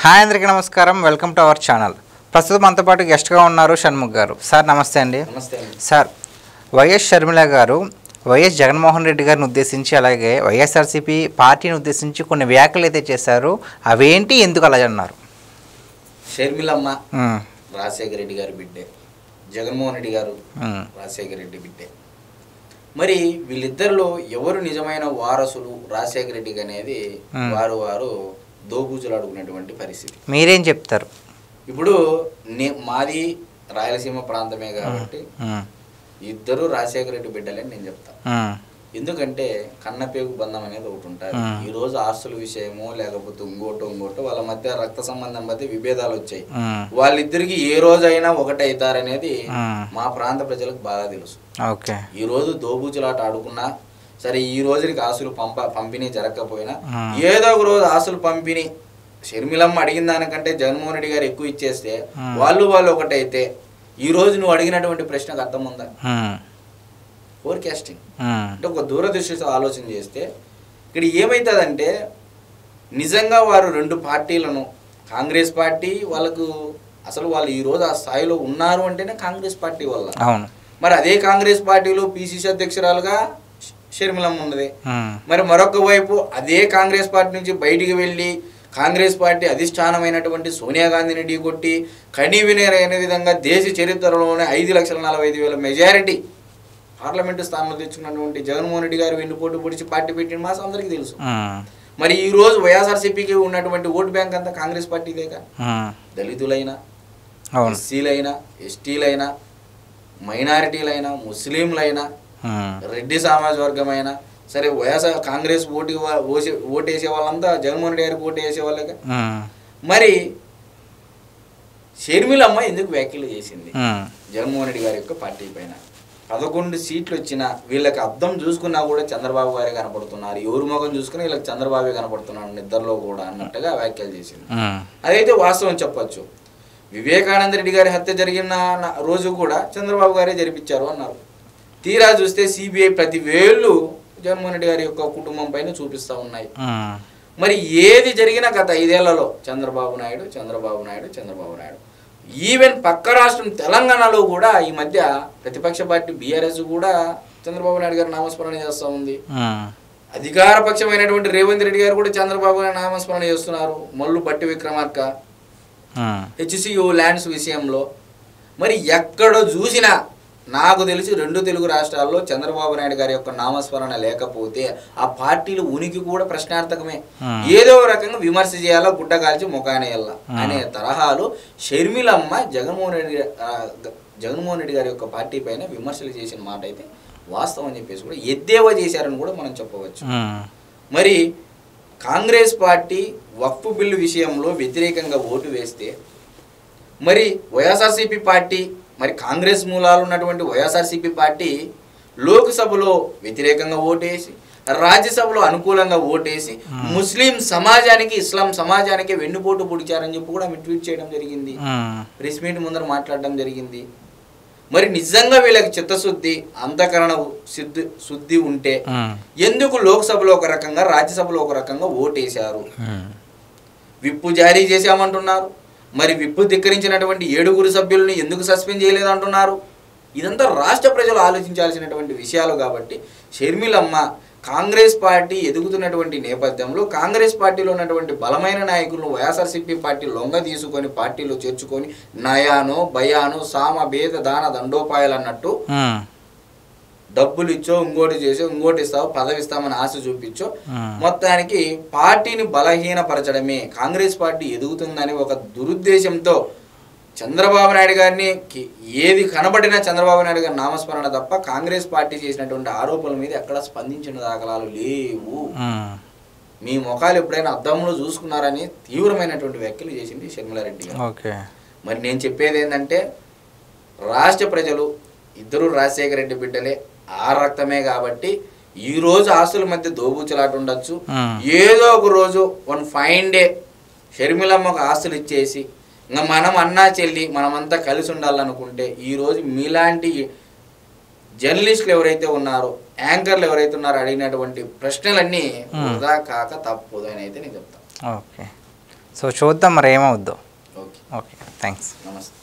Hi అందరికీ నమస్కారం. Welcome to our channel. ప్రస్తుతం మనతో పాటు గెస్ట్గా ఉన్నారు షణ్ముఖ్ గారు. సార్ నమస్తే అండి. నమస్తే సార్, వైఎస్ షర్మిల గారు వైఎస్ జగన్మోహన్ రెడ్డి గారిని ఉద్దేశించి అలాగే వైఎస్ఆర్సీపీ పార్టీని ఉద్దేశించి కొన్ని వ్యాఖ్యలు అయితే చేశారు. అవేంటి, ఎందుకు అలా అన్నారు? షర్మిలమ్మ రాజశేఖర రెడ్డి గారు బిడ్డే, జగన్మోహన్ రెడ్డి గారు రాజశేఖర రెడ్డి బిడ్డే. మరి వీళ్ళిద్దరిలో ఎవరు నిజమైన వారసులు రాజశేఖర రెడ్డికి అనేది వారు దోబూచులాడుకునేటువంటి పరిస్థితి. మీరేం చెప్తారు? ఇప్పుడు మాది రాయలసీమ ప్రాంతమే కాబట్టి ఇద్దరు రాజశేఖర రెడ్డి బిడ్డలని నేను చెప్తాను. ఎందుకంటే కన్నపేగు బంధం అనేది ఒకటి ఉంటుంది. ఈ రోజు ఆస్తుల విషయమో లేకపోతే ఇంకోటో వాళ్ళ మధ్య రక్త సంబంధం మధ్య విభేదాలు వచ్చాయి. వాళ్ళిద్దరికి ఏ రోజైనా ఒకటైతారనేది మా ప్రాంత ప్రజలకు బాగా తెలుసు. ఈ రోజు దోబూచులాట ఆడుకున్నా సరే, ఈ రోజుకి ఆస్తులు పంపిణీ జరగకపోయినా ఏదో ఒక రోజు ఆస్తులు పంపిణీ షర్మిలమ్మ అడిగిన దానికంటే జగన్మోహన్ రెడ్డి గారు ఎక్కువ ఇచ్చేస్తే వాళ్ళు ఒకటైతే ఈ రోజు నువ్వు అడిగినటువంటి ప్రశ్నకు అర్థం ఉందా? ఫోర్కాస్టింగ్ అంటే ఒక దూరదృష్టితో ఆలోచన చేస్తే ఇక్కడ ఏమవుతుందంటే, నిజంగా వారు రెండు పార్టీలను, కాంగ్రెస్ పార్టీ వాళ్ళకు అసలు వాళ్ళు ఈ రోజు ఆ స్థాయిలో ఉన్నారు అంటేనే కాంగ్రెస్ పార్టీ వల్ల. మరి అదే కాంగ్రెస్ పార్టీలో పిసిసి అధ్యక్షురాలుగా షర్మిలమ్మ ఉన్నది. మరి మరొక వైపు అదే కాంగ్రెస్ పార్టీ నుంచి బయటికి వెళ్ళి కాంగ్రెస్ పార్టీ అధిష్టానమైనటువంటి సోనియా గాంధీని ఢీకొట్టి కనీవినైన విధంగా దేశ చరిత్రలోనే 5,45,000 మెజారిటీ పార్లమెంటు స్థానంలో తెచ్చుకున్నటువంటి జగన్మోహన్ రెడ్డి గారు వెన్నుపోటు పొడిచి పార్టీ పెట్టిన మాసం అందరికీ తెలుసు. మరి ఈ రోజు వైఎస్ఆర్సీపీకి ఉన్నటువంటి ఓటు బ్యాంక్ అంతా కాంగ్రెస్ పార్టీదేగా. దళితులైనా, ఎస్సీలైనా, ఎస్టీలైనా, మైనారిటీలైనా, ముస్లింలైనా, రెడ్డి సామాజిక వర్గమైనా సరే, వైఎస్ఆర్ కాంగ్రెస్ ఓటేసే వాళ్ళంతా జగన్మోహన్ రెడ్డి గారికి ఓటు వేసే వాళ్ళగా. మరి షర్మిలమ్మ ఎందుకు వ్యాఖ్యలు చేసింది జగన్మోహన్ రెడ్డి గారి యొక్క పార్టీ పైన? 11 సీట్లు వచ్చినా వీళ్ళకి అర్థం చూసుకున్నా కూడా చంద్రబాబు గారే కనపడుతున్నారు, ఎవరు ముఖం చూసుకున్నా వీళ్ళకి చంద్రబాబే కనపడుతున్నాడు నిద్రలో కూడా అన్నట్టుగా వ్యాఖ్యలు చేసింది. అదైతే వాస్తవం చెప్పచ్చు. వివేకానంద రెడ్డి గారి హత్య జరిగిన రోజు కూడా చంద్రబాబు గారే జరిపించారు అన్నారు. తీరా చూస్తే సిబిఐ ప్రతి వేళ్ళు జగన్మోహన్ రెడ్డి గారి యొక్క కుటుంబం పైన చూపిస్తూ ఉన్నాయి. మరి ఏది జరిగినా గత 5 ఏళ్లలో చంద్రబాబు నాయుడు ఈవెన్ పక్క రాష్ట్రం తెలంగాణలో కూడా ఈ మధ్య ప్రతిపక్ష పార్టీ బీఆర్ఎస్ కూడా చంద్రబాబు నాయుడు గారి నామస్మరణ చేస్తూ ఉంది. అధికార పక్షమైనటువంటి రేవంత్ రెడ్డి గారు కూడా చంద్రబాబు గారి నామస్మరణ చేస్తున్నారు. మల్లు బట్టి విక్రమార్క హెచ్సియు ల్యాండ్స్ విషయంలో. మరి ఎక్కడో చూసినా నాకు తెలిసి 2 తెలుగు రాష్ట్రాల్లో చంద్రబాబు నాయుడు గారి యొక్క నామస్మరణ లేకపోతే ఆ పార్టీలు ఉనికి కూడా ప్రశ్నార్థకమే. ఏదో రకంగా విమర్శ చేయాలా, గుడ్డ కాల్చి ముఖానేయాలా అనే తరహాలు షర్మిలమ్మ జగన్మోహన్ రెడ్డి గారి యొక్క పార్టీ పైన విమర్శలు చేసిన మాట అయితే వాస్తవం అని చెప్పేసి కూడా ఎద్దేవా చేశారని కూడా మనం చెప్పవచ్చు. మరి కాంగ్రెస్ పార్టీ వక్ఫ్ బిల్లు విషయంలో వ్యతిరేకంగా ఓటు వేస్తే, మరి వైఎస్ఆర్సీపీ పార్టీ, మరి కాంగ్రెస్ మూలాలు ఉన్నటువంటి వైఎస్ఆర్సీపీ పార్టీ లోక్సభలో వ్యతిరేకంగా ఓటేసి, రాజ్యసభలో అనుకూలంగా ఓటేసి ముస్లిం సమాజానికి, ఇస్లాం సమాజానికి వెన్నుపోటు పొడిచారని చెప్పి కూడా ఆమె ట్వీట్ చేయడం జరిగింది, ప్రెస్ మీట్ ముందర మాట్లాడడం జరిగింది. మరి నిజంగా వీళ్ళకి చిత్తశుద్ధి, అంతఃకరణ శుద్ధి ఉంటే ఎందుకు లోక్సభలో ఒక రకంగా, రాజ్యసభలో ఒక రకంగా ఓటేశారు? విప్పు జారీ చేశామంటున్నారు. మరి విప్పు ధిక్కరించినటువంటి 7 సభ్యులను ఎందుకు సస్పెండ్ చేయలేదు అంటున్నారు. ఇదంతా రాష్ట్ర ప్రజలు ఆలోచించాల్సినటువంటి విషయాలు. కాబట్టి షర్మిలమ్మ కాంగ్రెస్ పార్టీ ఎదుగుతున్నటువంటి నేపథ్యంలో కాంగ్రెస్ పార్టీలో ఉన్నటువంటి బలమైన నాయకులను వైఎస్ఆర్సీపీ పార్టీ లొంగ తీసుకొని పార్టీలో చేర్చుకొని నయానో భయానో సామ భేద దాన దండోపాయాలు అన్నట్టు డబ్బులు ఇచ్చో, ఇంకోటి చేసో, ఇంకోటి ఇస్తావు, పదవి ఇస్తామని ఆశ చూపించో మొత్తానికి పార్టీని బలహీనపరచడమే. కాంగ్రెస్ పార్టీ ఎదుగుతుందని ఒక దురుద్దేశంతో చంద్రబాబు నాయుడు గారిని ఏది కనబడినా చంద్రబాబు నాయుడు గారి నామస్మరణ తప్ప కాంగ్రెస్ పార్టీ చేసినటువంటి ఆరోపణల మీద ఎక్కడ స్పందించిన దాఖలాలు లేవు. మీ ముఖాలు ఎప్పుడైనా అద్దంలో చూసుకున్నారని తీవ్రమైనటువంటి వ్యాఖ్యలు చేసింది షర్మిలారెడ్డి గారు. మరి నేను చెప్పేది ఏంటంటే, రాష్ట్ర ప్రజలు ఇద్దరు రాజశేఖర రెడ్డి బిడ్డలే, ఆ రక్తమే. కాబట్టి ఈ రోజు ఆస్తుల మధ్య దోబూచులాట ఉండొచ్చు. ఏదో ఒక రోజు వన్ ఫైన్ డే షర్మిలమ్మకు ఆస్తులు ఇచ్చేసి ఇంకా మనం అన్నా చెల్లి మనమంతా కలిసి ఉండాలనుకుంటే ఈ రోజు మీలాంటి జర్నలిస్టులు ఎవరైతే ఉన్నారో, యాంకర్లు ఎవరైతే ఉన్నారో అడిగినటువంటి ప్రశ్నలన్నీ వృధా కాక తప్పదు అని అయితే నేను చెప్తాను. ఓకే. సో చూద్దాం మరి ఏమవుద్దో. Okay okay, thanks. నమస్తే.